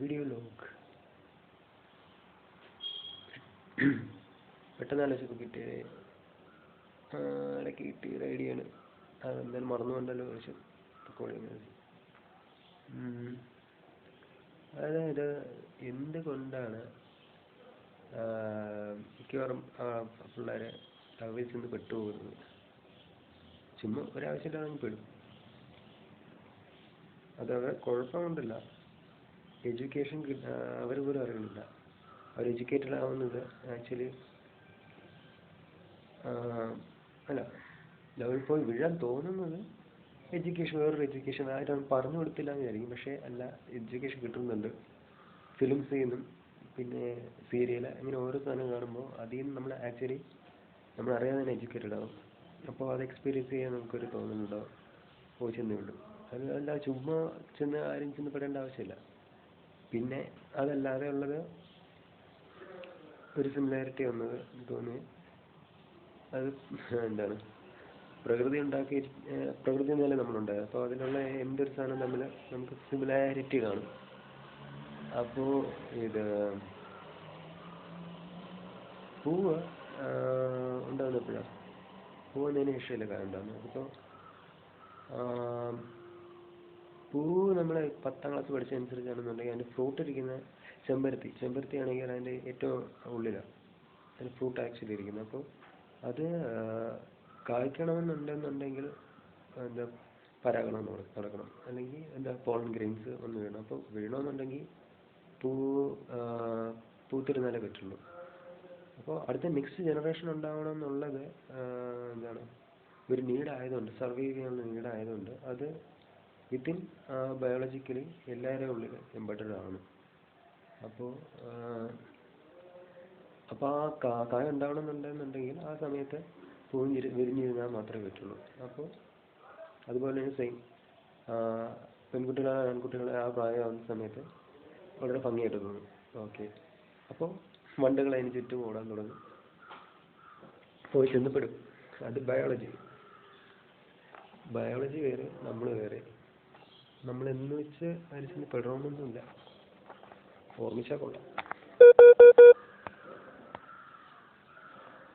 Video log പെട്ടെന്ന് ആലോചിച്ചപ്പോൾ കിട്ടിയ ഇടയ്ക്ക് കിട്ടിയൊരു ഐഡിയ ആണ്. അതെന്തായാലും മറന്നുകൊണ്ടല്ലോ ചോദിച്ചു റെക്കോർഡ് ചെയ്യുന്നത്. അതായത് എന്തുകൊണ്ടാണ് മിക്കവാറും പിള്ളേരെ ലവിൽ ചെന്ന് പെട്ടുപോകുന്നത്? ചുമ്മാ ഒരാവശ്യമില്ലാതെ പെടും. അതവരെ കുഴപ്പം കൊണ്ടല്ല, എഡ്യൂക്കേഷൻ അവർ പോലും അറിയുന്നില്ല. അവർ എഡ്യൂക്കേറ്റഡ് ആവുന്നത് ആക്ച്വലി അല്ല, ലവിൽ പോയി വീഴാൻ തോന്നുന്നത് വേറൊരു എഡ്യൂക്കേഷൻ ആരും പറഞ്ഞു കൊടുത്തില്ല എന്ന് വിചാരിക്കും. പക്ഷേ അല്ല, എഡ്യൂക്കേഷൻ കിട്ടുന്നുണ്ട്. ഫിലിംസ് ചെയ്യുന്നു, പിന്നെ സീരിയൽ, അങ്ങനെ ഓരോ സാധനം കാണുമ്പോൾ അതിൽ നിന്ന് നമ്മൾ ആക്ച്വലി നമ്മൾ അറിയാതെ തന്നെ എഡ്യൂക്കേറ്റഡ് ആവും. അപ്പോൾ അത് എക്സ്പീരിയൻസ് ചെയ്യാൻ നമുക്കൊരു തോന്നുന്നുണ്ടാവും, പോയി ചെന്നേ ഉള്ളൂ. അതല്ല, ചുമ്മാ ചെന്ന് ആരും ചെന്ന് പെടേണ്ട ആവശ്യമില്ല. പിന്നെ അതല്ലാതെ ഉള്ളത് ഒരു സിമിലാരിറ്റി വന്നത് എനിക്ക് തോന്നി, അത് എന്താണ്, പ്രകൃതി നിന്നല്ലേ നമ്മളുണ്ടായത്. അപ്പോൾ അതിലുള്ള എന്തൊരു സാധനം തമ്മിൽ നമുക്ക് സിമിലാരിറ്റി കാണും. അപ്പോൾ ഇത് പൂവ് ഉണ്ടാകുന്ന എപ്പോഴാണ്? പൂവുന്നതിന് ശേഷമല്ലേ കാര്യം ഉണ്ടാകുന്നത്. അതിപ്പോൾ പൂവ് നമ്മൾ 10ാം ക്ലാസ് പഠിച്ചതനുസരിച്ചാണെന്നുണ്ടെങ്കിൽ അതിൻ്റെ ഫ്രൂട്ട് ഇരിക്കുന്ന ചെമ്പരത്തി ആണെങ്കിൽ അതിൻ്റെ ഏറ്റവും ഉള്ളിലാണ് അതിൻ്റെ ഫ്രൂട്ട് ആക്ച്വലി ഇരിക്കുന്നത്. അപ്പോൾ അത് കായ്ക്കണമെന്നുണ്ടെന്നുണ്ടെങ്കിൽ എന്താ പരാഗണം നടക്കണം, അല്ലെങ്കിൽ എന്താ പോളൻ ഗ്രെയിൻസ് ഒന്ന് വീഴണം. അപ്പോൾ വീഴണമെന്നുണ്ടെങ്കിൽ പൂത്തിരുന്നാലേ പറ്റുള്ളൂ. അപ്പോൾ അടുത്ത നെക്സ്റ്റ് ജനറേഷൻ ഉണ്ടാവണം എന്നുള്ളത് എന്താണ്, ഒരു നീഡായതുകൊണ്ട്, സർവൈവ് ചെയ്യാനുള്ള നീഡായതുകൊണ്ട് അത് വിത്തിൻ ബയോളജിക്കലി എല്ലാവരുടെ ഉള്ളിൽ എംബഡഡ് ആണ്. അപ്പോൾ ആ കായ ഉണ്ടാവണമെന്നുണ്ടെന്നുണ്ടെങ്കിൽ ആ സമയത്ത് പൂവ് വിരിഞ്ഞിരുന്നാൽ മാത്രമേ പറ്റുള്ളൂ. അപ്പോൾ അതുപോലെ തന്നെ സെയിം ആൺകുട്ടികളെ ആ പ്രായമാകുന്ന സമയത്ത് വളരെ ഭംഗിയായിട്ട് തോന്നും. ഓക്കെ, അപ്പോൾ വണ്ടുകൾ അതിന് ചുറ്റും ഓടാൻ തുടങ്ങും, പോയി ചെന്നപ്പെടും. അത് ബയോളജി വേറെ, നമ്മൾ വേറെ. നമ്മൾ എന്ന് വെച്ച് അതിന് ചെന്ന് പെടണമെന്നൊന്നുമില്ല, ഓർമ്മിച്ചാൽ കൊള്ളാം.